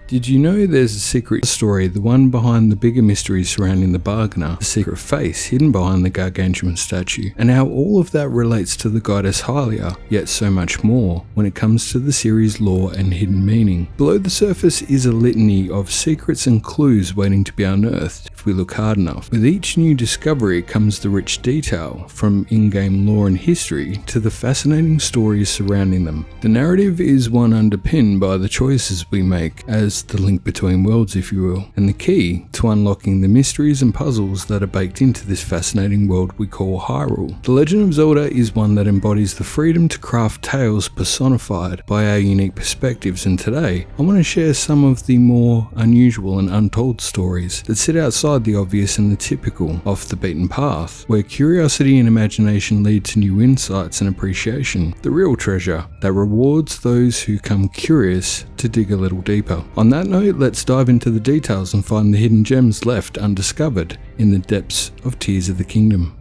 Did you know there's a secret story, the one behind the bigger mystery surrounding the bargainer, the secret face hidden behind the gargantuan statue, and how all of that relates to the goddess Hylia, yet so much more when it comes to the series' lore and hidden meaning. Below the surface is a litany of secrets and clues waiting to be unearthed if we look hard enough. With each new discovery comes the rich detail, from in-game lore and history to the fascinating stories surrounding them. The narrative is one underpinned by the choices we make as the link between worlds, if you will, and the key to unlocking the mysteries and puzzles that are baked into this fascinating world we call Hyrule. The Legend of Zelda is one that embodies the freedom to craft tales personified by our unique perspectives, and today I want to share some of the more unusual and untold stories that sit outside the obvious and the typical, off the beaten path, where curiosity and imagination lead to new insights and appreciation, the real treasure that rewards those who come curious to dig a little deeper. On that note, let's dive into the details and find the hidden gems left undiscovered in the depths of Tears of the Kingdom.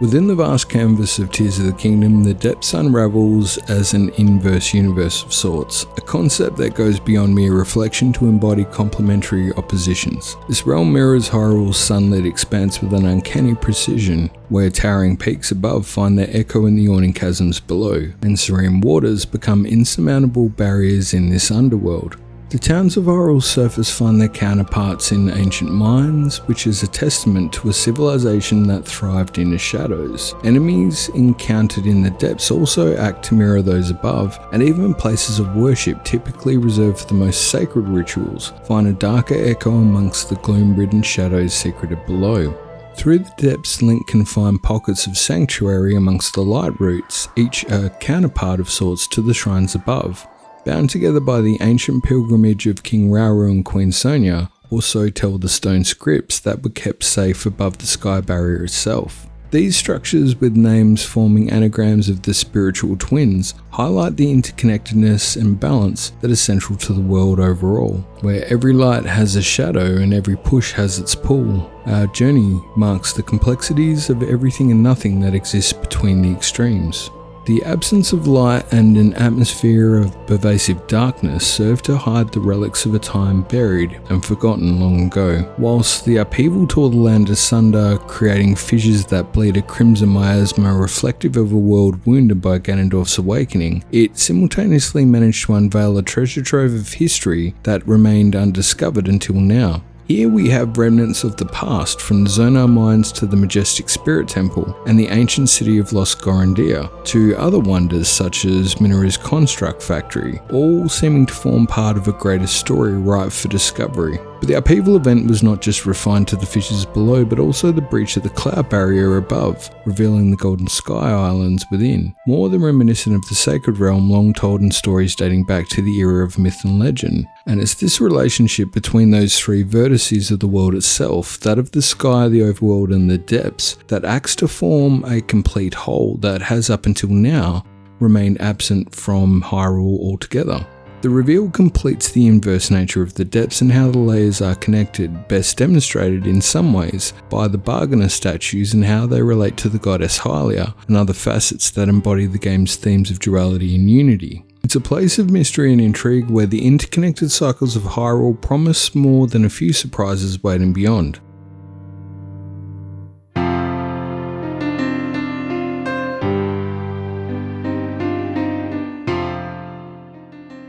Within the vast canvas of Tears of the Kingdom, the depths unravels as an inverse universe of sorts, a concept that goes beyond mere reflection to embody complementary oppositions. This realm mirrors Hyrule's sunlit expanse with an uncanny precision, where towering peaks above find their echo in the yawning chasms below, and serene waters become insurmountable barriers in this underworld. The towns of Hyrule's surface find their counterparts in ancient mines, which is a testament to a civilization that thrived in the shadows. Enemies encountered in the depths also act to mirror those above, and even places of worship typically reserved for the most sacred rituals find a darker echo amongst the gloom-ridden shadows secreted below. Through the depths, Link can find pockets of sanctuary amongst the light roots, each a counterpart of sorts to the shrines above. Bound together by the ancient pilgrimage of King Rauru and Queen Sonia, also tell the stone scripts that were kept safe above the sky barrier itself. These structures, with names forming anagrams of the spiritual twins, highlight the interconnectedness and balance that is central to the world overall. Where every light has a shadow and every push has its pull, our journey marks the complexities of everything and nothing that exists between the extremes. The absence of light and an atmosphere of pervasive darkness serve to hide the relics of a time buried and forgotten long ago, whilst the upheaval tore the land asunder, creating fissures that bleed a crimson miasma reflective of a world wounded by Ganondorf's awakening. It simultaneously managed to unveil a treasure trove of history that remained undiscovered until now. Here we have remnants of the past, from the zonai mines to the majestic spirit temple and the ancient city of Lost Gorondia, to other wonders such as Minera's construct factory, all seeming to form part of a greater story ripe for discovery. But the upheaval event was not just refined to the fissures below, but also the breach of the cloud barrier above, revealing the golden sky islands within, more than reminiscent of the sacred realm long told in stories dating back to the era of myth and legend. And it's this relationship between those three vertices of the world itself, that of the sky, the overworld and the depths, that acts to form a complete whole that has up until now remained absent from Hyrule altogether. The reveal completes the inverse nature of the depths and how the layers are connected, best demonstrated in some ways by the bargainer statues and how they relate to the goddess Hylia and other facets that embody the game's themes of duality and unity. It's a place of mystery and intrigue where the interconnected cycles of Hyrule promise more than a few surprises waiting beyond.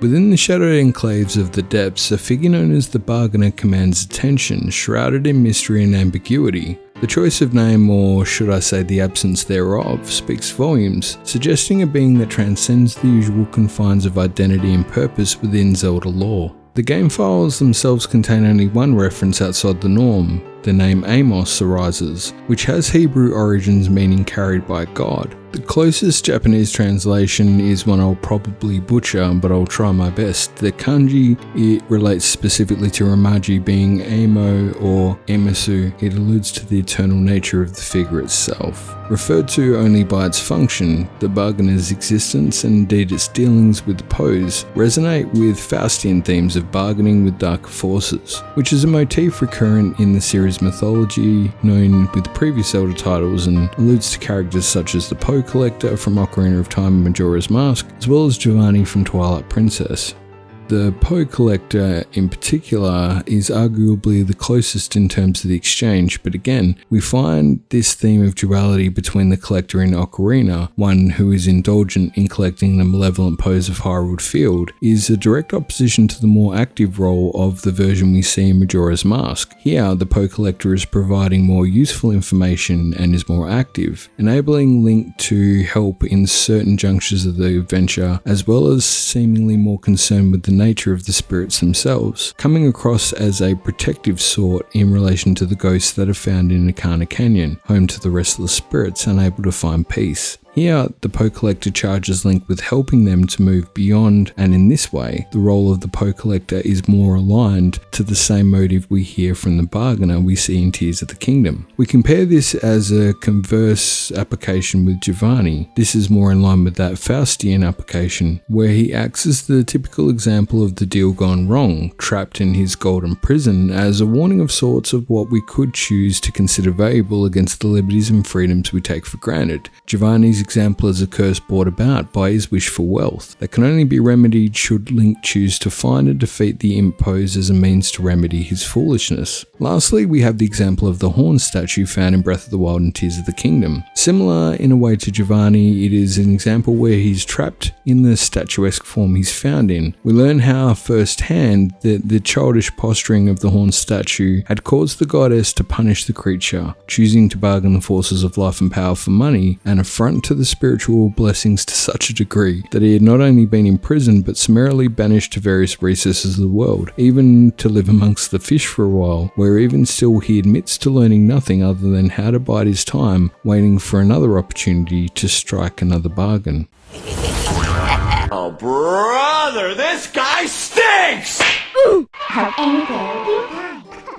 Within the shadowed enclaves of the depths, a figure known as the Bargainer commands attention, shrouded in mystery and ambiguity. The choice of name, or should I say the absence thereof, speaks volumes, suggesting a being that transcends the usual confines of identity and purpose within Zelda lore. The game files themselves contain only one reference outside the norm. The name Amos arises, which has Hebrew origins meaning carried by God. The closest Japanese translation is one I'll probably butcher, but I'll try my best. The kanji, it relates specifically to Ramaji being Amo or Emisu. It alludes to the eternal nature of the figure itself. Referred to only by its function, the bargainer's existence and indeed its dealings with the pose resonate with Faustian themes of bargaining with darker forces, which is a motif recurrent in the series mythology known with previous Zelda titles and alludes to characters such as the Poe Po Collector from Ocarina of Time and Majora's Mask, as well as Giovanni from Twilight Princess. The Po Collector in particular is arguably the closest in terms of the exchange, but again, we find this theme of duality between the collector in Ocarina, one who is indulgent in collecting the malevolent Poes of Hyrule Field, is a direct opposition to the more active role of the version we see in Majora's Mask. Here, the Po Collector is providing more useful information and is more active, enabling Link to help in certain junctures of the adventure, as well as seemingly more concerned with the nature of the spirits themselves, coming across as a protective sort in relation to the ghosts that are found in Ikana Canyon, home to the restless spirits unable to find peace. Here, the Po Collector charges Link with helping them to move beyond, and in this way, the role of the Po Collector is more aligned to the same motive we hear from the bargainer we see in Tears of the Kingdom. We compare this as a converse application with Giovanni. This is more in line with that Faustian application, where he acts as the typical example of the deal gone wrong, trapped in his golden prison, as a warning of sorts of what we could choose to consider valuable against the liberties and freedoms we take for granted. Giovanni's example is a curse brought about by his wish for wealth that can only be remedied should Link choose to find and defeat the imp Poes as a means to remedy his foolishness. Lastly, we have the example of the horn statue found in Breath of the Wild and Tears of the Kingdom. Similar in a way to Giovanni, it is an example where he's trapped in the statuesque form he's found in. We learn how firsthand that the childish posturing of the horn statue had caused the goddess to punish the creature, choosing to bargain the forces of life and power for money, an affront to the spiritual blessings to such a degree that he had not only been imprisoned but summarily banished to various recesses of the world, even to live amongst the fish for a while, where even still he admits to learning nothing other than how to bide his time, waiting for another opportunity to strike another bargain. Oh brother, this guy stinks! Ooh, how angry.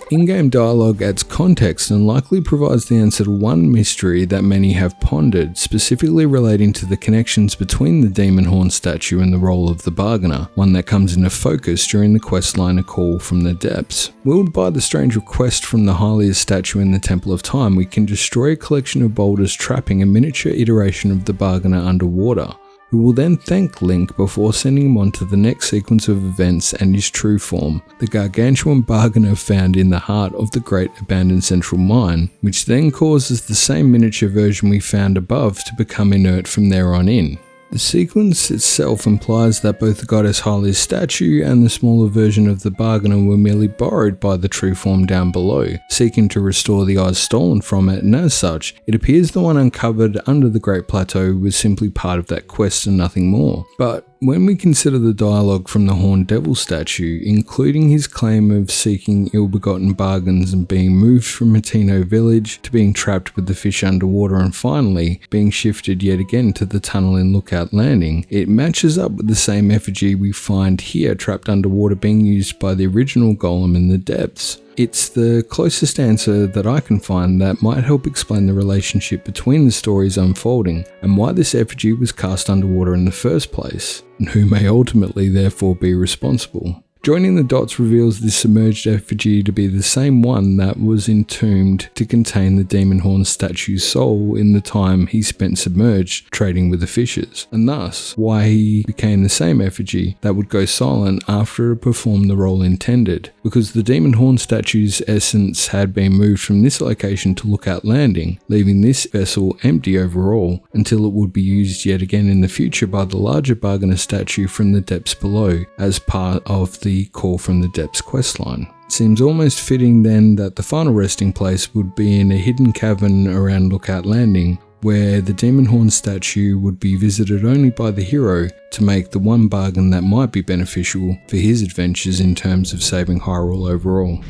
In-game dialogue adds context and likely provides the answer to one mystery that many have pondered, specifically relating to the connections between the demon horn statue and the role of the bargainer, one that comes into focus during the questline A Call from the Depths. Willed by the strange request from the hylia statue in the Temple of Time, we can destroy a collection of boulders trapping a miniature iteration of the bargainer underwater, who will then thank Link before sending him on to the next sequence of events and his true form, the gargantuan bargainer found in the heart of the great abandoned central mine, which then causes the same miniature version we found above to become inert from there on in. The sequence itself implies that both the goddess Hylia's statue and the smaller version of the bargainer were merely borrowed by the true form down below, seeking to restore the eyes stolen from it, and as such, it appears the one uncovered under the Great Plateau was simply part of that quest and nothing more. But when we consider the dialogue from the Horned Devil statue, including his claim of seeking ill-begotten bargains and being moved from Matino village to being trapped with the fish underwater and finally being shifted yet again to the tunnel in Lookout Landing, it matches up with the same effigy we find here trapped underwater being used by the original golem in the depths. It's the closest answer that I can find that might help explain the relationship between the stories unfolding and why this effigy was cast underwater in the first place, and who may ultimately therefore be responsible. Joining the dots reveals this submerged effigy to be the same one that was entombed to contain the demon horn statue's soul in the time he spent submerged trading with the fishes, and thus why he became the same effigy that would go silent after it performed the role intended, because the demon horn statue's essence had been moved from this location to Lookout Landing, leaving this vessel empty overall until it would be used yet again in the future by the larger bargainer statue from the depths below as part of the Call from the Depths questline. It seems almost fitting then that the final resting place would be in a hidden cavern around Lookout Landing, where the demon horn statue would be visited only by the hero to make the one bargain that might be beneficial for his adventures in terms of saving Hyrule overall.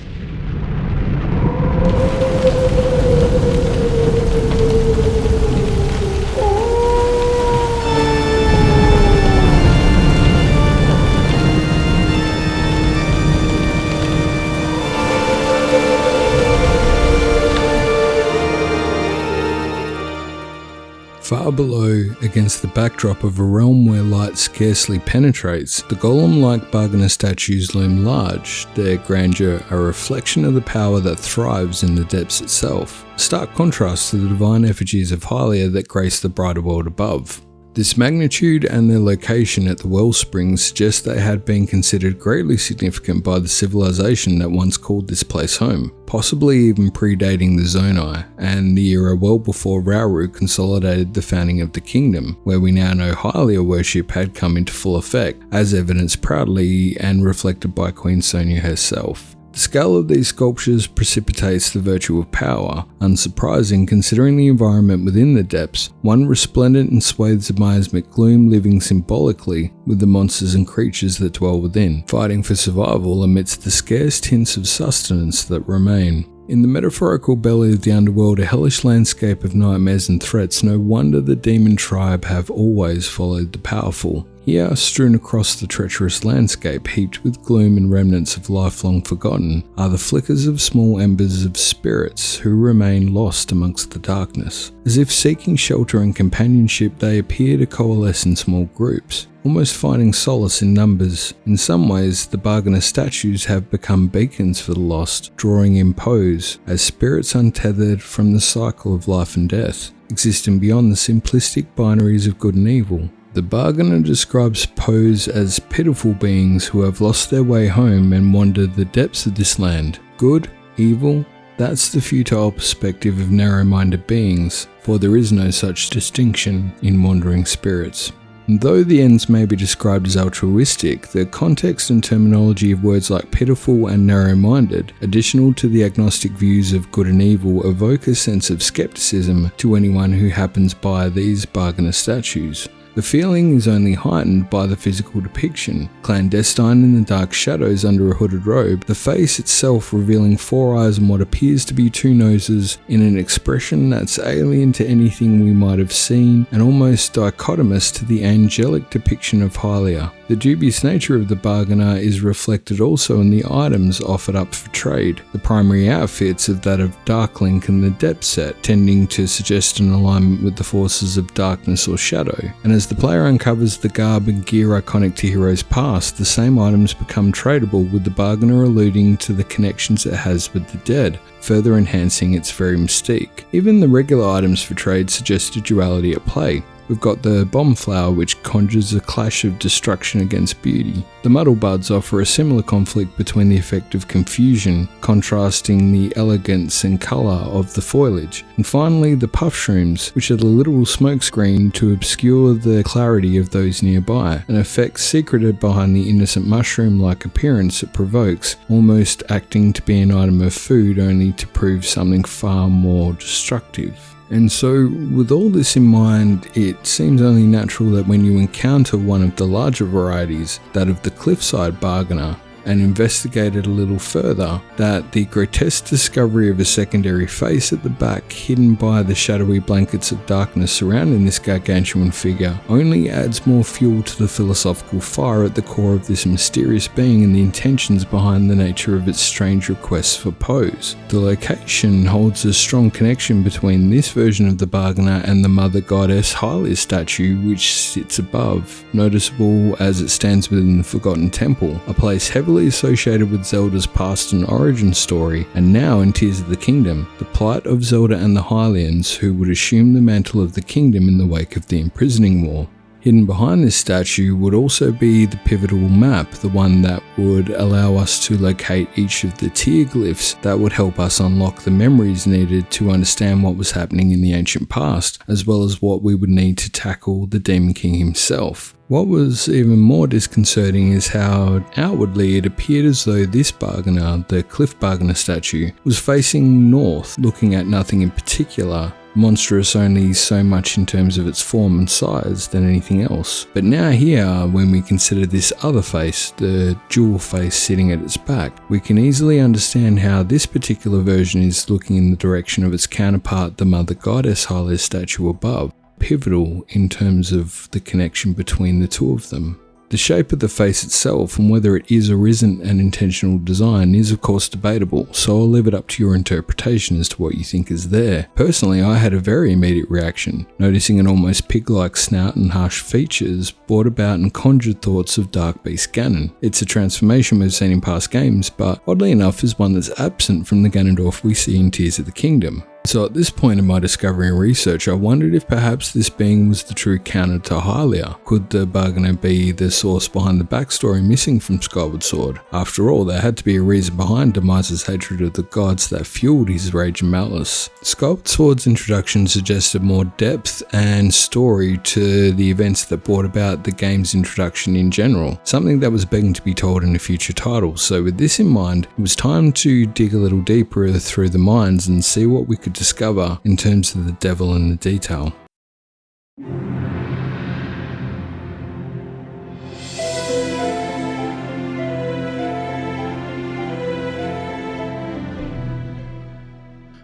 Far below, against the backdrop of a realm where light scarcely penetrates, the golem-like Bargana statues loom large, their grandeur a reflection of the power that thrives in the depths itself, a stark contrast to the divine effigies of Hylia that grace the brighter world above. This magnitude and their location at the wellspring suggest they had been considered greatly significant by the civilization that once called this place home, possibly even predating the Zonai, and the era well before Rauru consolidated the founding of the kingdom, where we now know Hylia worship had come into full effect, as evidenced proudly and reflected by Queen Sonia herself. The scale of these sculptures precipitates the virtue of power, unsurprising considering the environment within the depths, one resplendent in swathes of miasmic gloom living symbolically with the monsters and creatures that dwell within, fighting for survival amidst the scarce hints of sustenance that remain. In the metaphorical belly of the underworld, a hellish landscape of nightmares and threats, no wonder the demon tribe have always followed the powerful. Here, strewn across the treacherous landscape, heaped with gloom and remnants of life long forgotten, are the flickers of small embers of spirits who remain lost amongst the darkness. As if seeking shelter and companionship, they appear to coalesce in small groups, almost finding solace in numbers. In some ways, the Bargana statues have become beacons for the lost, drawing in pose, as spirits untethered from the cycle of life and death, existing beyond the simplistic binaries of good and evil. The Bargana describes Pose as pitiful beings who have lost their way home and wandered the depths of this land. Good, evil, that's the futile perspective of narrow-minded beings, for there is no such distinction in wandering spirits. And though the ends may be described as altruistic, the context and terminology of words like pitiful and narrow-minded, additional to the agnostic views of good and evil, evoke a sense of skepticism to anyone who happens by these Bargana statues. The feeling is only heightened by the physical depiction. Clandestine in the dark shadows under a hooded robe, the face itself revealing 4 eyes and what appears to be 2 noses in an expression that's alien to anything we might have seen and almost dichotomous to the angelic depiction of Hylia. The dubious nature of the Bargana is reflected also in the items offered up for trade. The primary outfits of that of Darklink and the Depth set, tending to suggest an alignment with the forces of darkness or shadow. And as the player uncovers the garb and gear iconic to Hero's past, the same items become tradable, with the Bargana alluding to the connections it has with the dead, further enhancing its very mystique. Even the regular items for trade suggest a duality at play. We've got the bomb flower, which conjures a clash of destruction against beauty. The muddle buds offer a similar conflict between the effect of confusion, contrasting the elegance and colour of the foliage. And finally, the puff shrooms, which are the literal smokescreen to obscure the clarity of those nearby, an effect secreted behind the innocent mushroom-like appearance it provokes, almost acting to be an item of food only to prove something far more destructive. And so, with all this in mind, it seems only natural that when you encounter one of the larger varieties, that of the cliffside Bargana, and investigate it a little further, that the grotesque discovery of a secondary face at the back, hidden by the shadowy blankets of darkness surrounding this gargantuan figure, only adds more fuel to the philosophical fire at the core of this mysterious being and the intentions behind the nature of its strange requests for pose. The location holds a strong connection between this version of the Bargana and the mother goddess Hylia statue, which sits above, noticeable as it stands within the Forgotten Temple, a place heavily associated with Zelda's past and origin story, and now in Tears of the Kingdom, the plight of Zelda and the Hylians who would assume the mantle of the kingdom in the wake of the imprisoning war. Hidden behind this statue would also be the pivotal map, the one that would allow us to locate each of the tier glyphs that would help us unlock the memories needed to understand what was happening in the ancient past, as well as what we would need to tackle the Demon King himself. What was even more disconcerting is how outwardly it appeared as though this Bargana, the Cliff Bargana statue, was facing north, looking at nothing in particular, monstrous only so much in terms of its form and size than anything else. But now here, when we consider this other face, the jewel face sitting at its back, we can easily understand how this particular version is looking in the direction of its counterpart, the Mother Goddess Hylia statue above, pivotal in terms of the connection between the two of them. The shape of the face itself and whether it is or isn't an intentional design is of course debatable, so I'll leave it up to your interpretation as to what you think is there. Personally, I had a very immediate reaction, noticing an almost pig-like snout and harsh features brought about and conjured thoughts of Dark Beast Ganon. It's a transformation we've seen in past games, but oddly enough is one that's absent from the Ganondorf we see in Tears of the Kingdom. So at this point in my discovery and research, I wondered if perhaps this being was the true counter to Hylia. Could the bargainer be the source behind the backstory missing from Skyward Sword? After all, there had to be a reason behind Demise's hatred of the gods that fueled his rage and malice. Skyward Sword's introduction suggested more depth and story to the events that brought about the game's introduction in general, something that was begging to be told in a future title. So with this in mind, it was time to dig a little deeper through the mines and see what we could discover in terms of the devil in the detail.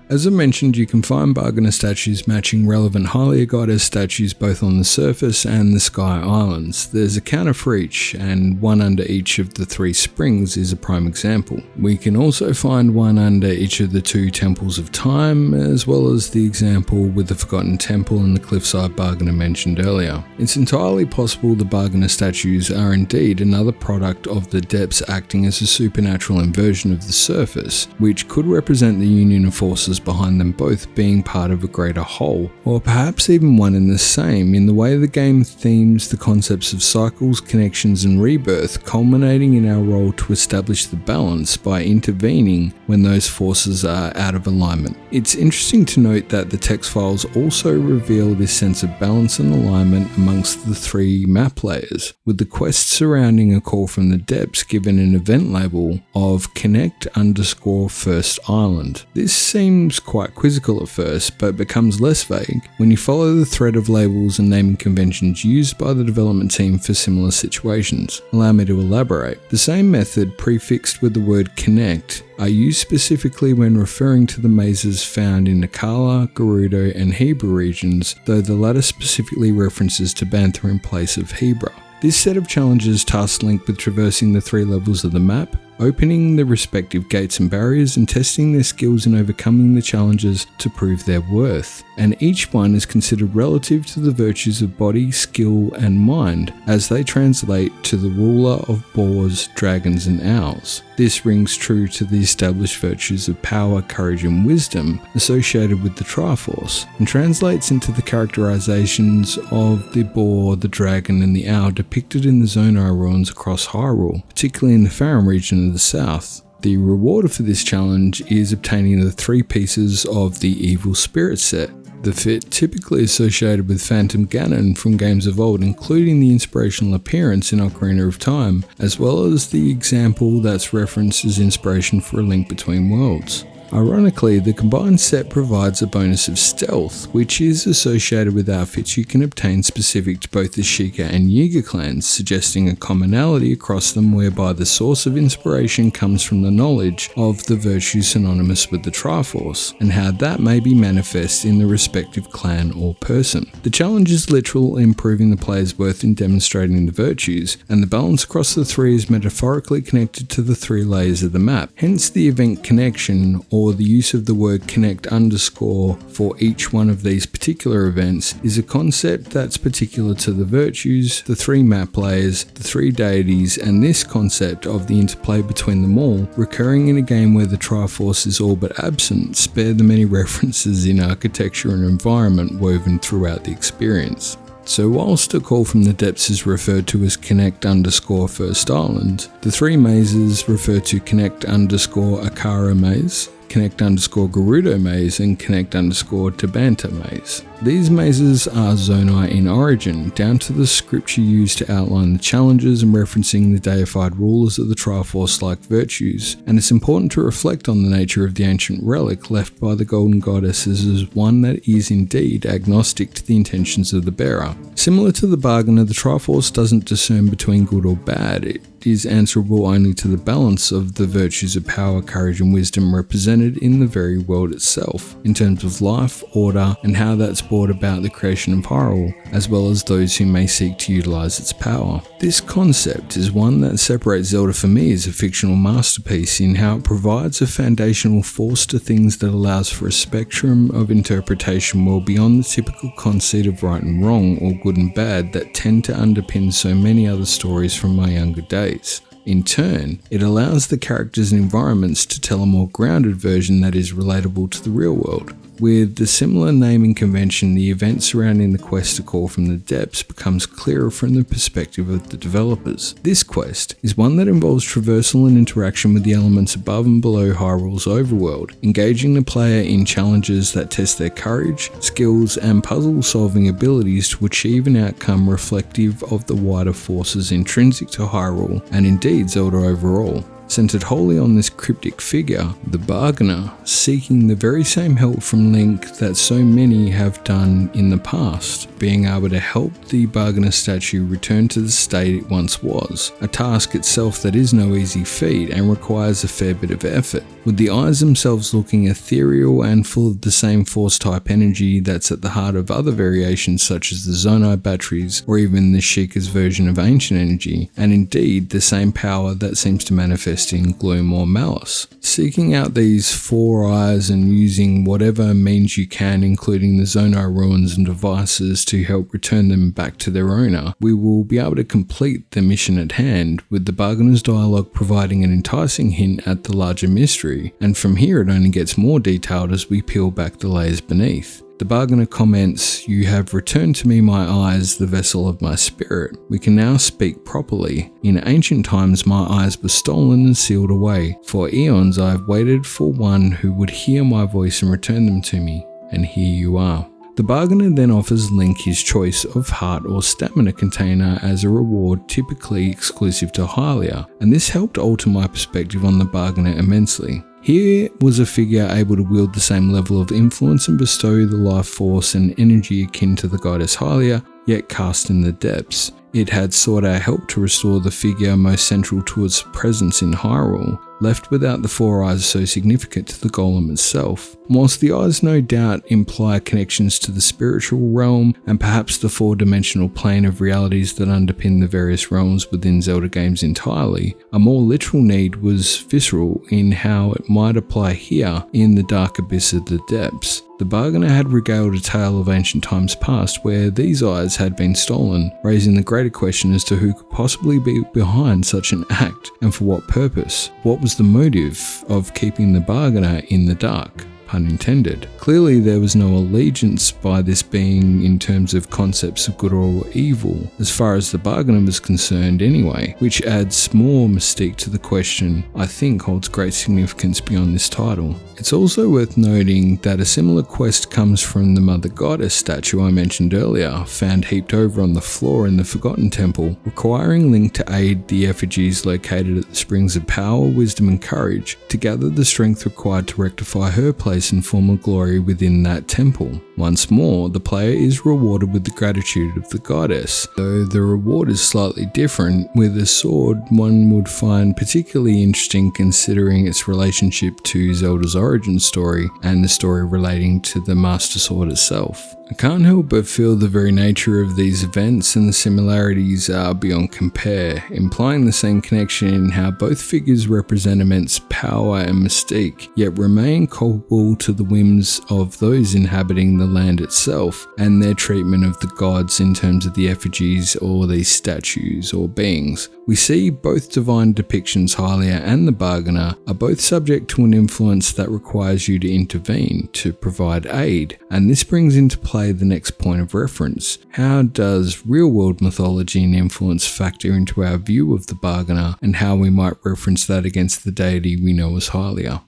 As I mentioned, you can find bargainer statues matching relevant Hylia goddess statues both on the surface and the Sky Islands. There's a counter for each, and one under each of the 3 springs is a prime example. We can also find one under each of the 2 temples of time, as well as the example with the Forgotten Temple and the cliffside bargainer mentioned earlier. It's entirely possible the bargainer statues are indeed another product of the depths acting as a supernatural inversion of the surface, which could represent the union of forces behind them both being part of a greater whole, or perhaps even one and the same in the way the game themes the concepts of cycles, connections and rebirth, culminating in our role to establish the balance by intervening when those forces are out of alignment. It's interesting to note that the text files also reveal this sense of balance and alignment amongst the 3 map layers, with the quest surrounding a call from the depths given an event label of connect_first island. This seems quite quizzical at first, but becomes less vague when you follow the thread of labels and naming conventions used by the development team for similar situations. Allow me to elaborate. The same method prefixed with the word connect are used specifically when referring to the mazes found in the Kala, Gerudo and Hebra regions, though the latter specifically references to Bantha in place of Hebra. This set of challenges tasks Link with traversing the 3 levels of the map, opening the respective gates and barriers and testing their skills in overcoming the challenges to prove their worth, and each one is considered relative to the virtues of body, skill and mind as they translate to the ruler of boars, dragons and owls. This rings true to the established virtues of power, courage and wisdom associated with the Triforce, and translates into the characterizations of the boar, the dragon and the owl depicted in the Zonai ruins across Hyrule, particularly in the Farum region of the south. The reward for this challenge is obtaining the 3 pieces of the Evil Spirit set, the fit typically associated with Phantom Ganon from games of old, including the inspirational appearance in Ocarina of Time, as well as the example that's referenced as inspiration for A Link Between Worlds. Ironically, the combined set provides a bonus of stealth, which is associated with outfits you can obtain specific to both the Sheikah and Yiga clans, suggesting a commonality across them whereby the source of inspiration comes from the knowledge of the virtues synonymous with the Triforce, and how that may be manifest in the respective clan or person. The challenge is literal, improving the player's worth in demonstrating the virtues, and the balance across the 3 is metaphorically connected to the 3 layers of the map, hence the event connection, or the use of the word connect underscore for each one of these particular events is a concept that's particular to the virtues, the 3 map layers, the 3 deities, and this concept of the interplay between them all, recurring in a game where the Triforce is all but absent, spare the many references in architecture and environment woven throughout the experience. So whilst a call from the depths is referred to as connect_first island, the 3 mazes refer to connect_Akara maze, connect_Gerudo maze and connect_Tabanta maze. These mazes are zonai in origin, down to the scripture used to outline the challenges and referencing the deified rulers of the Triforce-like virtues, and it's important to reflect on the nature of the ancient relic left by the Golden Goddesses as one that is indeed agnostic to the intentions of the bearer. Similar to the bargainer, the Triforce doesn't discern between good or bad. It is answerable only to the balance of the virtues of power, courage and wisdom represented in the very world itself, in terms of life, order, and how that's brought about the creation of Hyrule, as well as those who may seek to utilize its power. This concept is one that separates Zelda for me as a fictional masterpiece in how it provides a foundational force to things that allows for a spectrum of interpretation well beyond the typical conceit of right and wrong or good and bad that tend to underpin so many other stories from my younger days. In turn, it allows the characters and environments to tell a more grounded version that is relatable to the real world. With the similar naming convention, the event surrounding the quest to call from the depths becomes clearer from the perspective of the developers. This quest is one that involves traversal and interaction with the elements above and below Hyrule's overworld, engaging the player in challenges that test their courage, skills, and puzzle-solving abilities to achieve an outcome reflective of the wider forces intrinsic to Hyrule, and indeed Zelda overall. Centered wholly on this cryptic figure, the Bargainer, seeking the very same help from Link that so many have done in the past, being able to help the Bargainer statue return to the state it once was, a task itself that is no easy feat and requires a fair bit of effort, with the eyes themselves looking ethereal and full of the same force type energy that's at the heart of other variations such as the zonai batteries or even the Sheikah's version of ancient energy, and indeed the same power that seems to manifest in gloom or malice. Seeking out these four eyes and using whatever means you can, including the zonai ruins and devices to help return them back to their owner, we will be able to complete the mission at hand, with the Bargainer's dialogue providing an enticing hint at the larger mystery, and from here it only gets more detailed as we peel back the layers beneath. The Bargainer comments, "You have returned to me my eyes, the vessel of my spirit. We can now speak properly. In ancient times my eyes were stolen and sealed away. For eons I have waited for one who would hear my voice and return them to me. And here you are." The Bargainer then offers Link his choice of heart or stamina container as a reward typically exclusive to Hylia, and this helped alter my perspective on the Bargainer immensely. Here was a figure able to wield the same level of influence and bestow the life force and energy akin to the goddess Hylia, yet cast in the depths. It had sought out help to restore the figure most central to its presence in Hyrule, left without the four eyes so significant to the golem itself. Whilst the eyes no doubt imply connections to the spiritual realm and perhaps the four-dimensional plane of realities that underpin the various realms within Zelda games entirely, a more literal need was visceral in how it might apply here in the dark abyss of the depths. The Bargainer had regaled a tale of ancient times past where these eyes had been stolen, raising the greater question as to who could possibly be behind such an act and for what purpose. What was the motive of keeping the Bargainer in the dark? Pun intended. Clearly there was no allegiance by this being in terms of concepts of good or evil, as far as the Bargainer was concerned anyway, which adds more mystique to the question I think holds great significance beyond this title. It's also worth noting that a similar quest comes from the Mother Goddess statue I mentioned earlier, found heaped over on the floor in the Forgotten Temple, requiring Link to aid the effigies located at the Springs of Power, Wisdom and Courage to gather the strength required to rectify her place in former glory within that temple. Once more, the player is rewarded with the gratitude of the goddess, though the reward is slightly different, with a sword one would find particularly interesting considering its relationship to Zelda's origin story and the story relating to the Master Sword itself. I can't help but feel the very nature of these events and the similarities are beyond compare, implying the same connection in how both figures represent immense power and mystique, yet remain culpable to the whims of those inhabiting the land itself and their treatment of the gods in terms of the effigies or these statues or beings. We see both divine depictions, Hylia and the Bargainer, are both subject to an influence that requires you to intervene to provide aid, and this brings into play the next point of reference. How does real-world mythology and influence factor into our view of the Bargainer, and how we might reference that against the deity we know as Hylia?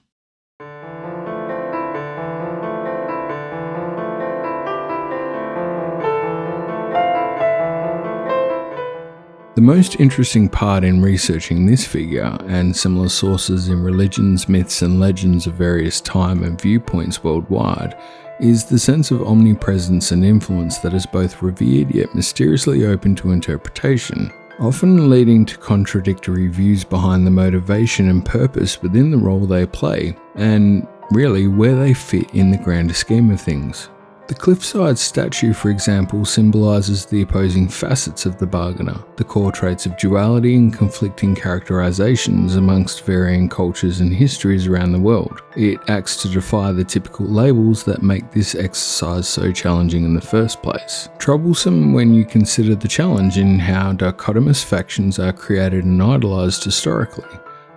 The most interesting part in researching this figure, and similar sources in religions, myths and legends of various time and viewpoints worldwide, is the sense of omnipresence and influence that is both revered yet mysteriously open to interpretation. often leading to contradictory views behind the motivation and purpose within the role they play, and really where they fit in the grander scheme of things. The cliffside statue, for example, symbolises the opposing facets of the bargainer, the core traits of duality and conflicting characterizations amongst varying cultures and histories around the world. It acts to defy the typical labels that make this exercise so challenging in the first place. Troublesome when you consider the challenge in how dichotomous factions are created and idolised historically.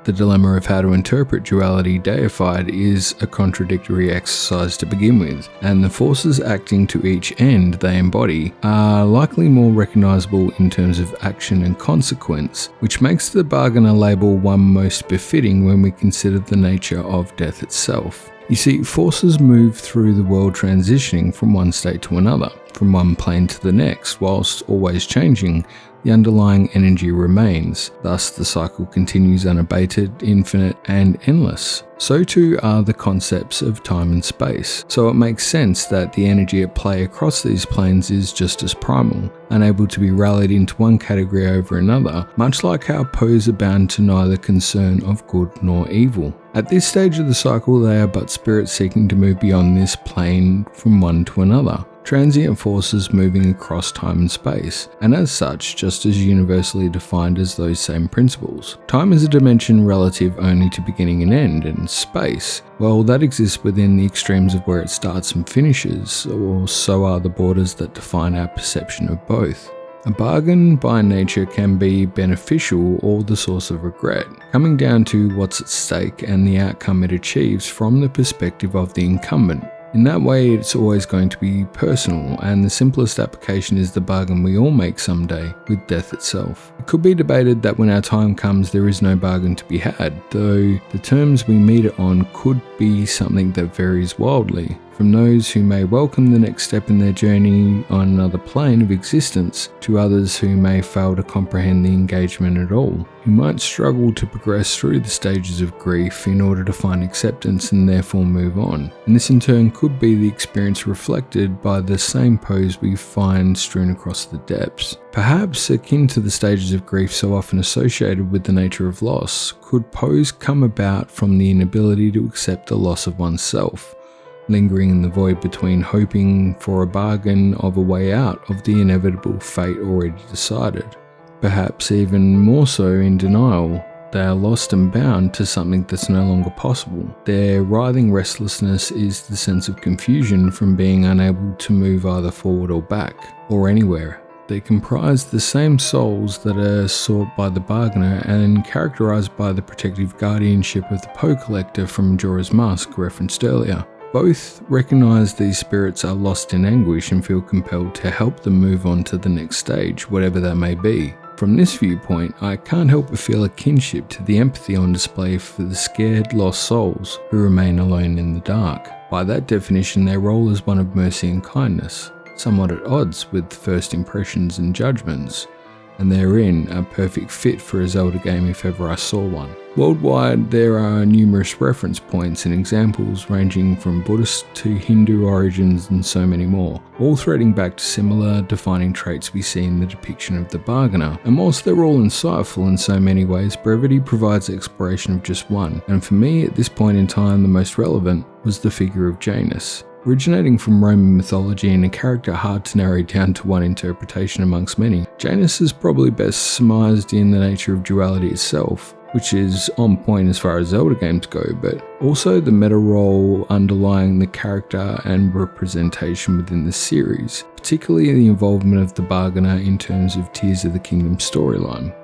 The dilemma of how to interpret duality deified is a contradictory exercise to begin with, and the forces acting to each end they embody are likely more recognisable in terms of action and consequence, which makes the bargainer label one most befitting when we consider the nature of death itself. You see, forces move through the world transitioning from one state to another, from one plane to the next, whilst always changing. The underlying energy remains, thus the cycle continues unabated, infinite, and endless. So too are the concepts of time and space, so it makes sense that the energy at play across these planes is just as primal, unable to be rallied into one category over another, much like how poes are bound to neither concern of good nor evil. At this stage of the cycle, they are but spirits seeking to move beyond this plane from one to another. Transient forces moving across time and space, and as such, just as universally defined as those same principles. Time is a dimension relative only to beginning and end, and space, well, that exists within the extremes of where it starts and finishes, or so are the borders that define our perception of both. A bargain by nature can be beneficial or the source of regret, coming down to what's at stake and the outcome it achieves from the perspective of the incumbent. In that way, it's always going to be personal, and the simplest application is the bargain we all make someday with death itself. It could be debated that when our time comes, there is no bargain to be had, though the terms we meet it on could be something that varies wildly. From those who may welcome the next step in their journey on another plane of existence, to others who may fail to comprehend the engagement at all, who might struggle to progress through the stages of grief in order to find acceptance and therefore move on. And this in turn could be the experience reflected by the same pose we find strewn across the depths. Perhaps akin to the stages of grief so often associated with the nature of loss, could pose come about from the inability to accept the loss of oneself, lingering in the void between hoping for a bargain of a way out of the inevitable fate already decided. Perhaps even more so in denial, they are lost and bound to something that's no longer possible. Their writhing restlessness is the sense of confusion from being unable to move either forward or back, or anywhere. They comprise the same souls that are sought by the bargainer and characterized by the protective guardianship of the Poe collector from Majora's Mask referenced earlier. Both recognize these spirits are lost in anguish and feel compelled to help them move on to the next stage, whatever that may be. From this viewpoint, I can't help but feel a kinship to the empathy on display for the scared, lost souls who remain alone in the dark. By that definition, their role is one of mercy and kindness, somewhat at odds with first impressions and judgments, and therein a perfect fit for a Zelda game if ever I saw one. Worldwide, there are numerous reference points and examples ranging from Buddhist to Hindu origins and so many more, all threading back to similar defining traits we see in the depiction of the bargainer. And whilst they're all insightful in so many ways, brevity provides exploration of just one, and for me at this point in time the most relevant was the figure of Janus. Originating from Roman mythology and a character hard to narrow down to one interpretation amongst many, Janus is probably best surmised in the nature of duality itself, which is on point as far as Zelda games go, but also the meta role underlying the character and representation within the series, particularly the involvement of the bargainer in terms of Tears of the Kingdom storyline.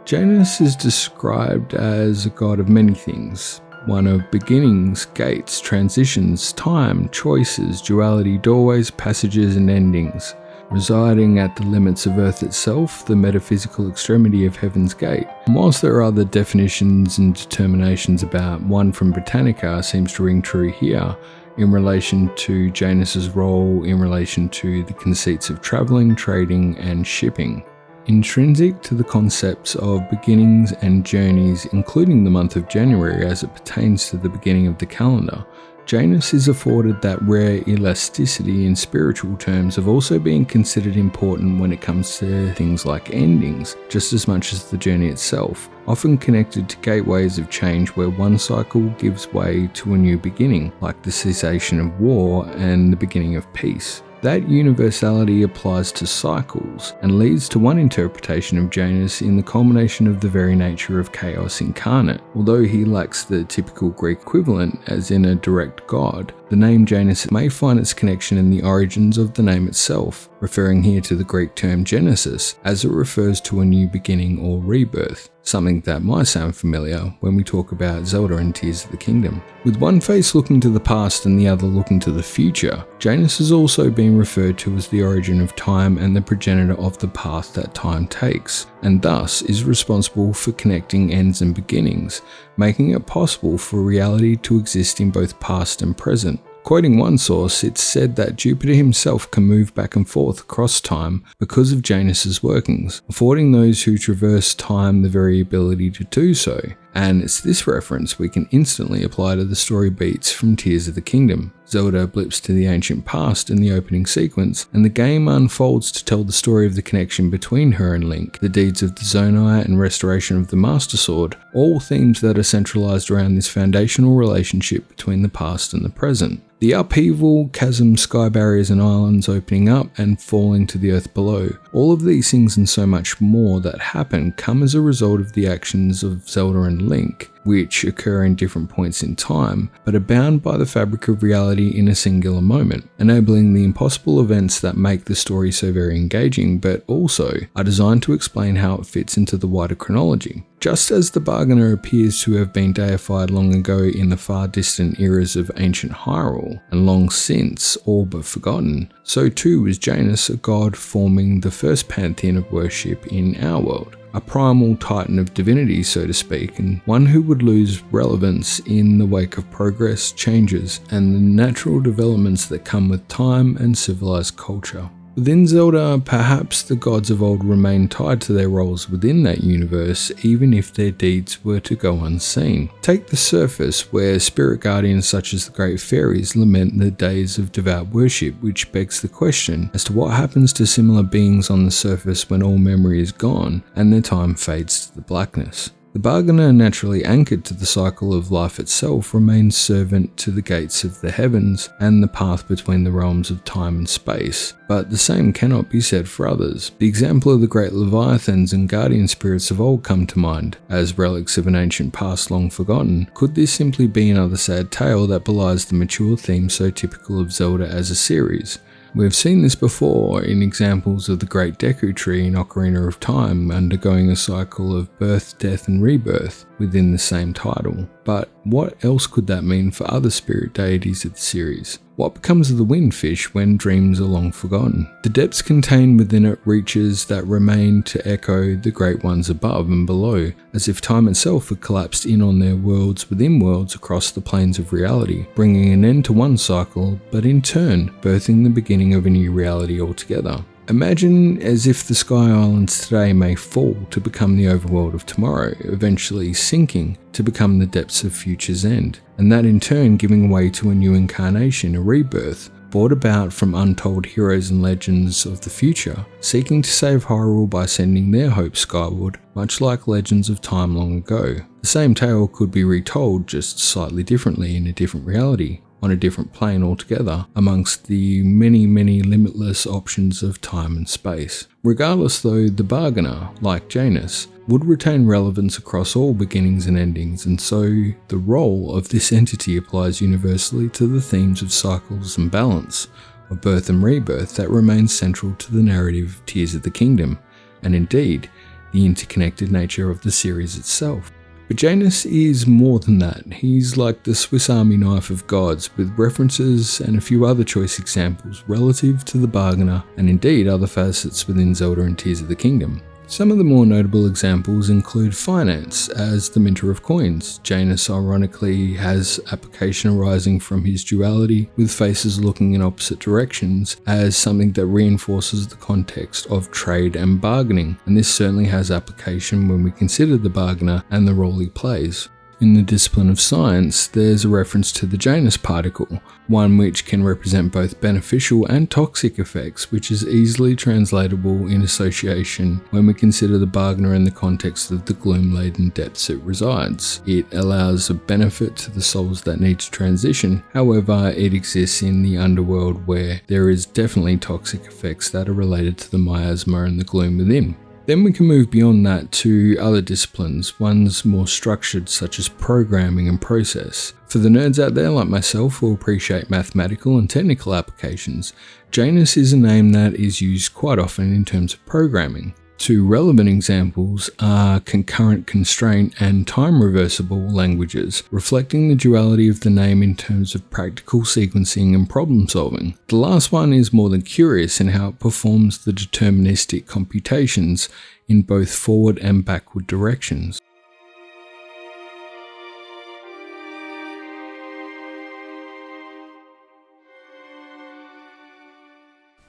Janus is described as a god of many things, one of beginnings, gates, transitions, time, choices, duality, doorways, passages, and endings, residing at the limits of Earth itself, the metaphysical extremity of Heaven's Gate. And whilst there are other definitions and determinations about, one from Britannica seems to ring true here, in relation to Janus's role in relation to the conceits of travelling, trading, and shipping. Intrinsic to the concepts of beginnings and journeys, including the month of January as it pertains to the beginning of the calendar, Janus is afforded that rare elasticity in spiritual terms of also being considered important when it comes to things like endings, just as much as the journey itself, often connected to gateways of change where one cycle gives way to a new beginning, like the cessation of war and the beginning of peace. That universality applies to cycles and leads to one interpretation of Janus in the culmination of the very nature of chaos incarnate. Although he lacks the typical Greek equivalent, as in a direct god, the name Janus may find its connection in the origins of the name itself, referring here to the Greek term Genesis, as it refers to a new beginning or rebirth, something that might sound familiar when we talk about Zelda and Tears of the Kingdom. With one face looking to the past and the other looking to the future, Janus has also been referred to as the origin of time and the progenitor of the path that time takes, and thus is responsible for connecting ends and beginnings, making it possible for reality to exist in both past and present. Quoting one source, it's said that Jupiter himself can move back and forth across time because of Janus's workings, affording those who traverse time the very ability to do so. And it's this reference we can instantly apply to the story beats from Tears of the Kingdom. Zelda blips to the ancient past in the opening sequence, and the game unfolds to tell the story of the connection between her and Link, the deeds of the Zonai and restoration of the Master Sword, all themes that are centralized around this foundational relationship between the past and the present. The upheaval, chasms, sky barriers and islands opening up and falling to the earth below. All of these things and so much more that happen come as a result of the actions of Zelda and Link, which occur in different points in time, but are bound by the fabric of reality in a singular moment, enabling the impossible events that make the story so very engaging, but also are designed to explain how it fits into the wider chronology. Just as the Bargainer appears to have been deified long ago in the far distant eras of ancient Hyrule, and long since all but forgotten, so too is Janus a god forming the first pantheon of worship in our world. A primal titan of divinity, so to speak, and one who would lose relevance in the wake of progress, changes, and the natural developments that come with time and civilized culture. Within Zelda, perhaps the gods of old remain tied to their roles within that universe, even if their deeds were to go unseen. Take the surface, where spirit guardians such as the great fairies lament the days of devout worship, which begs the question as to what happens to similar beings on the surface when all memory is gone and their time fades to the blackness. The Bargainer, naturally anchored to the cycle of life itself, remains servant to the gates of the heavens and the path between the realms of time and space, but the same cannot be said for others. The example of the great leviathans and guardian spirits of old come to mind, as relics of an ancient past long forgotten. Could this simply be another sad tale that belies the mature theme so typical of Zelda as a series? We've seen this before in examples of the Great Deku Tree in Ocarina of Time undergoing a cycle of birth, death and rebirth within the same title. But what else could that mean for other spirit deities of the series? What becomes of the windfish when dreams are long forgotten? The depths contained within it reaches that remain to echo the great ones above and below, as if time itself had collapsed in on their worlds within worlds across the planes of reality, bringing an end to one cycle, but in turn, birthing the beginning of a new reality altogether. Imagine as if the Sky Islands today may fall to become the overworld of tomorrow, eventually sinking to become the depths of future's end, and that in turn giving way to a new incarnation, a rebirth, brought about from untold heroes and legends of the future, seeking to save Hyrule by sending their hope skyward, much like legends of time long ago. The same tale could be retold just slightly differently in a different reality, on a different plane altogether, amongst the many limitless options of time and space. Regardless though, the Bargainer, like Janus, would retain relevance across all beginnings and endings, and so the role of this entity applies universally to the themes of cycles and balance, of birth and rebirth that remains central to the narrative of Tears of the Kingdom, and indeed, the interconnected nature of the series itself. But Janus is more than that. He's like the Swiss Army knife of gods, with references and a few other choice examples relative to the Bargainer and indeed other facets within Zelda and Tears of the Kingdom. Some of the more notable examples include finance as the minter of coins. Janus ironically has application arising from his duality, with faces looking in opposite directions, as something that reinforces the context of trade and bargaining, and this certainly has application when we consider the Bargainer and the role he plays. In the discipline of science, there's a reference to the Janus particle, one which can represent both beneficial and toxic effects, which is easily translatable in association when we consider the Bargainer in the context of the gloom-laden depths it resides. It allows a benefit to the souls that need to transition, however, it exists in the underworld where there is definitely toxic effects that are related to the miasma and the gloom within. Then we can move beyond that to other disciplines, ones more structured such as programming and process. For the nerds out there like myself who appreciate mathematical and technical applications, Janus is a name that is used quite often in terms of programming. Two relevant examples are concurrent constraint and time reversible languages, reflecting the duality of the name in terms of practical sequencing and problem solving. The last one is more than curious in how it performs the deterministic computations in both forward and backward directions.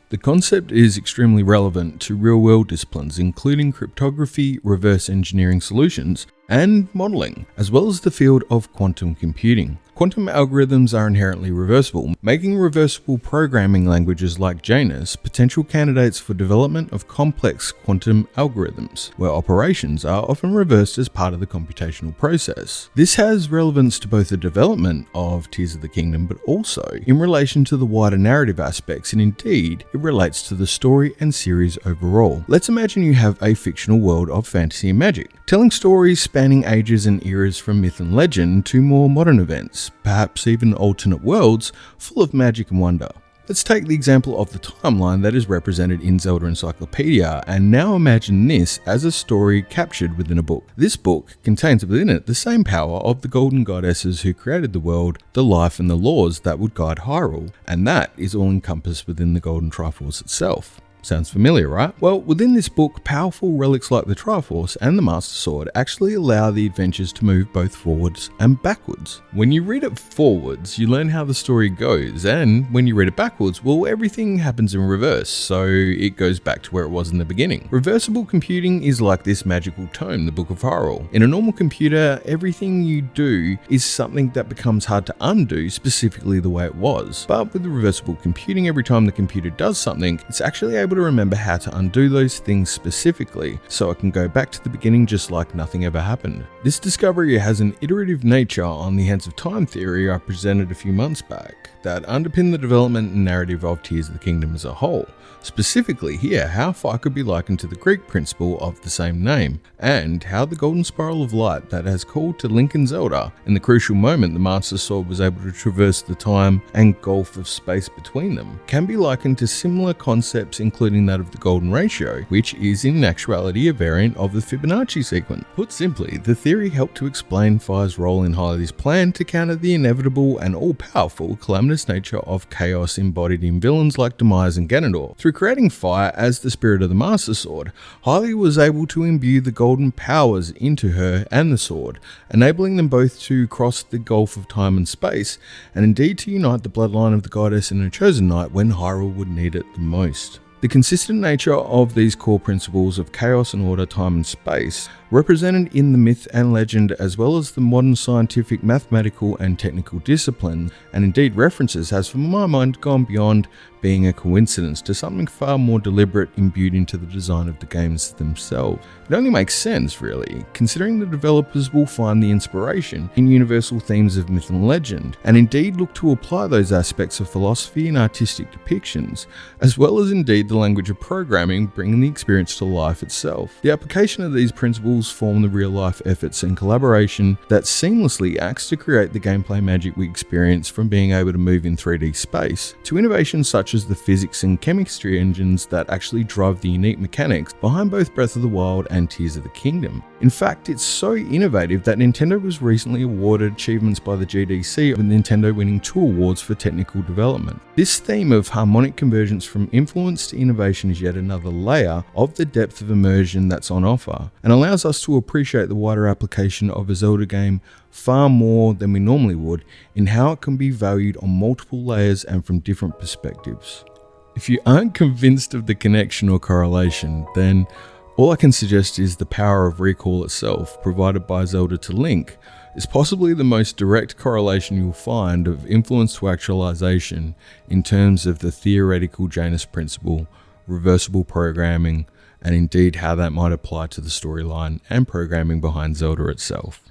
The concept is extremely relevant to real-world disciplines including cryptography, reverse engineering solutions, and modeling, as well as the field of quantum computing. Quantum algorithms are inherently reversible, making reversible programming languages like Janus potential candidates for development of complex quantum algorithms, where operations are often reversed as part of the computational process. This has relevance to both the development of Tears of the Kingdom, but also in relation to the wider narrative aspects, and indeed, it relates to the story and series overall. Let's imagine you have a fictional world of fantasy and magic, telling stories spanning ages and eras from myth and legend to more modern events, perhaps even alternate worlds full of magic and wonder. Let's take the example of the timeline that is represented in Zelda Encyclopedia, and now imagine this as a story captured within a book. This book contains within it the same power of the golden goddesses who created the world, the life and the laws that would guide Hyrule, and that is all encompassed within the golden Triforce itself. Sounds familiar, right? Well, within this book, powerful relics like the Triforce and the Master Sword actually allow the adventures to move both forwards and backwards. When you read it forwards, you learn how the story goes, and when you read it backwards, well, everything happens in reverse, so it goes back to where it was in the beginning. Reversible computing is like this magical tome, the Book of Hyrule. In a normal computer, everything you do is something that becomes hard to undo specifically the way it was. But with the reversible computing, every time the computer does something, it's actually able to remember how to undo those things specifically, so it can go back to the beginning just like nothing ever happened. This discovery has an iterative nature on the Hands of Time theory I presented a few months back that underpin the development and narrative of Tears of the Kingdom as a whole. Specifically here, how fire could be likened to the Greek principle of the same name, and how the golden spiral of light that has called to Link and Zelda in the crucial moment the Master Sword was able to traverse the time and gulf of space between them, can be likened to similar concepts including that of the golden ratio, which is in actuality a variant of the Fibonacci sequence. Put simply, the theory helped to explain fire's role in Hylia's plan to counter the inevitable and all-powerful calamitous nature of chaos embodied in villains like Demise and Ganondorf. Through creating fire as the spirit of the Master Sword, Hylia was able to imbue the golden powers into her and the sword, enabling them both to cross the gulf of time and space, and indeed to unite the bloodline of the goddess and her chosen knight when Hyrule would need it the most. The consistent nature of these core principles of chaos and order, time and space, represented in the myth and legend as well as the modern scientific, mathematical and technical disciplines, and indeed references, has for my mind gone beyond being a coincidence to something far more deliberate imbued into the design of the games themselves. It only makes sense, really, considering the developers will find the inspiration in universal themes of myth and legend, and indeed look to apply those aspects of philosophy and artistic depictions, as well as indeed the language of programming, bringing the experience to life itself. The application of these principles form the real-life efforts and collaboration that seamlessly acts to create the gameplay magic we experience, from being able to move in 3D space, to innovations such as the physics and chemistry engines that actually drive the unique mechanics behind both Breath of the Wild and Tears of the Kingdom. In fact, it's so innovative that Nintendo was recently awarded achievements by the GDC, with Nintendo winning 2 awards for technical development. This theme of harmonic convergence from influence to innovation is yet another layer of the depth of immersion that's on offer, and allows us to appreciate the wider application of a Zelda game far more than we normally would, in how it can be valued on multiple layers and from different perspectives. If you aren't convinced of the connection or correlation, then all I can suggest is the power of recall itself, provided by Zelda to Link, is possibly the most direct correlation you'll find of influence to actualization in terms of the theoretical Janus Principle, reversible programming, and indeed how that might apply to the storyline and programming behind Zelda itself.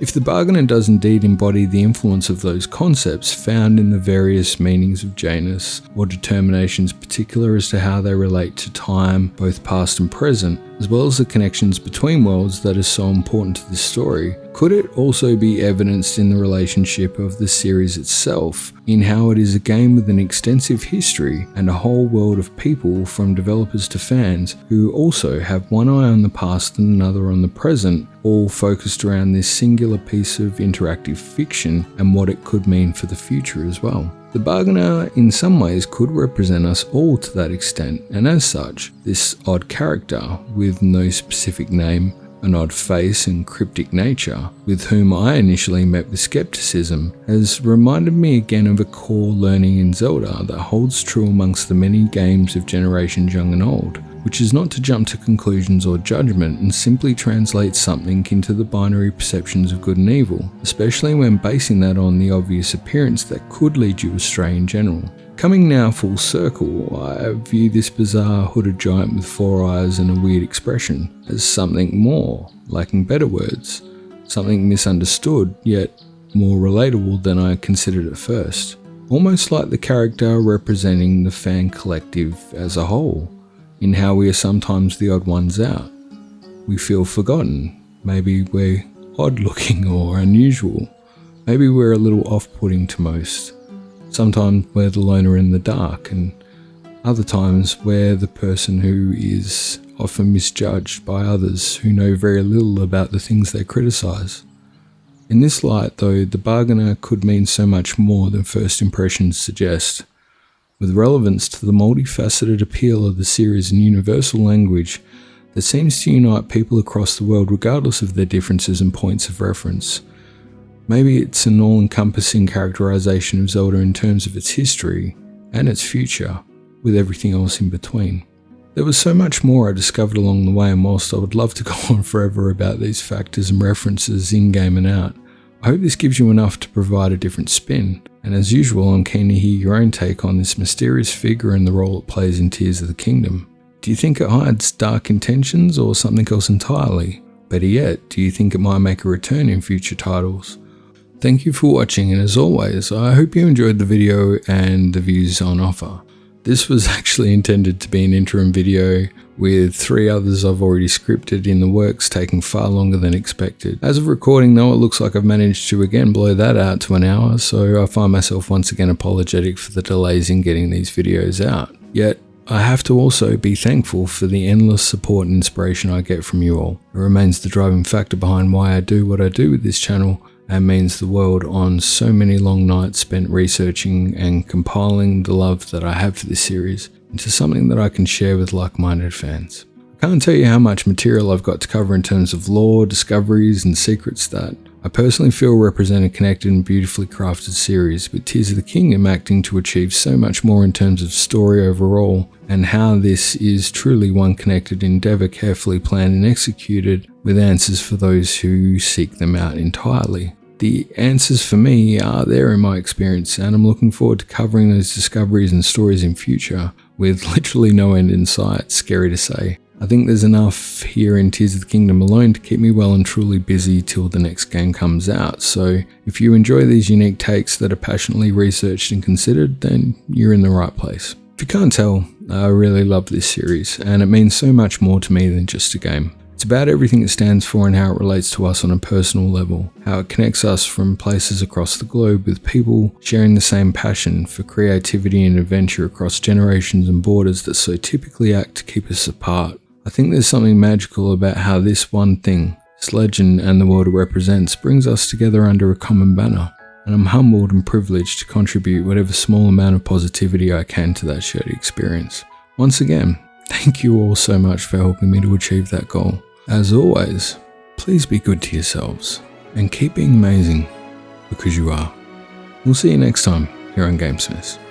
If the bargainer does indeed embody the influence of those concepts found in the various meanings of Janus, or determinations particular as to how they relate to time, both past and present, as well as the connections between worlds that is so important to this story, could it also be evidenced in the relationship of the series itself, in how it is a game with an extensive history and a whole world of people from developers to fans who also have one eye on the past and another on the present, all focused around this singular piece of interactive fiction and what it could mean for the future as well. The bargainer in some ways could represent us all to that extent, and as such, this odd character with no specific name, an odd face and cryptic nature, with whom I initially met with skepticism, has reminded me again of a core learning in Zelda that holds true amongst the many games of generations young and old, which is not to jump to conclusions or judgment and simply translate something into the binary perceptions of good and evil, especially when basing that on the obvious appearance that could lead you astray in general. Coming now full circle, I view this bizarre hooded giant with 4 eyes and a weird expression as something more, lacking better words, something misunderstood yet more relatable than I considered at first, almost like the character representing the fan collective as a whole, in how we are sometimes the odd ones out. We feel forgotten, maybe we're odd looking or unusual, maybe we're a little off-putting to most. Sometimes we're the loner in the dark, and other times we're the person who is often misjudged by others who know very little about the things they criticize. In this light though, the bargainer could mean so much more than first impressions suggest. With relevance to the multifaceted appeal of the series and universal language that seems to unite people across the world regardless of their differences and points of reference. Maybe it's an all-encompassing characterization of Zelda in terms of its history and its future, with everything else in between. There was so much more I discovered along the way, and whilst I would love to go on forever about these factors and references in-game and out, I hope this gives you enough to provide a different spin, and as usual I'm keen to hear your own take on this mysterious figure and the role it plays in Tears of the Kingdom. Do you think it hides dark intentions or something else entirely? Better yet, do you think it might make a return in future titles? Thank you for watching, and as always, I hope you enjoyed the video and the views on offer. This was actually intended to be an interim video, with 3 others I've already scripted in the works taking far longer than expected. As of recording though, it looks like I've managed to again blow that out to an hour, so I find myself once again apologetic for the delays in getting these videos out. Yet, I have to also be thankful for the endless support and inspiration I get from you all. It remains the driving factor behind why I do what I do with this channel, and means the world on so many long nights spent researching and compiling the love that I have for this series into something that I can share with like-minded fans. I can't tell you how much material I've got to cover in terms of lore, discoveries and secrets that I personally feel represent a connected and beautifully crafted series, with Tears of the Kingdom acting to achieve so much more in terms of story overall, and how this is truly one connected endeavour carefully planned and executed, with answers for those who seek them out entirely. The answers for me are there in my experience, and I'm looking forward to covering those discoveries and stories in future, with literally no end in sight, scary to say. I think there's enough here in Tears of the Kingdom alone to keep me well and truly busy till the next game comes out, so if you enjoy these unique takes that are passionately researched and considered, then you're in the right place. If you can't tell, I really love this series, and it means so much more to me than just a game. It's about everything it stands for and how it relates to us on a personal level, how it connects us from places across the globe with people sharing the same passion for creativity and adventure across generations and borders that so typically act to keep us apart. I think there's something magical about how this one thing, this legend and the world it represents, brings us together under a common banner, and I'm humbled and privileged to contribute whatever small amount of positivity I can to that shared experience. Once again, thank you all so much for helping me to achieve that goal. As always, please be good to yourselves and keep being amazing, because you are. We'll see you next time here on Gamesmiths.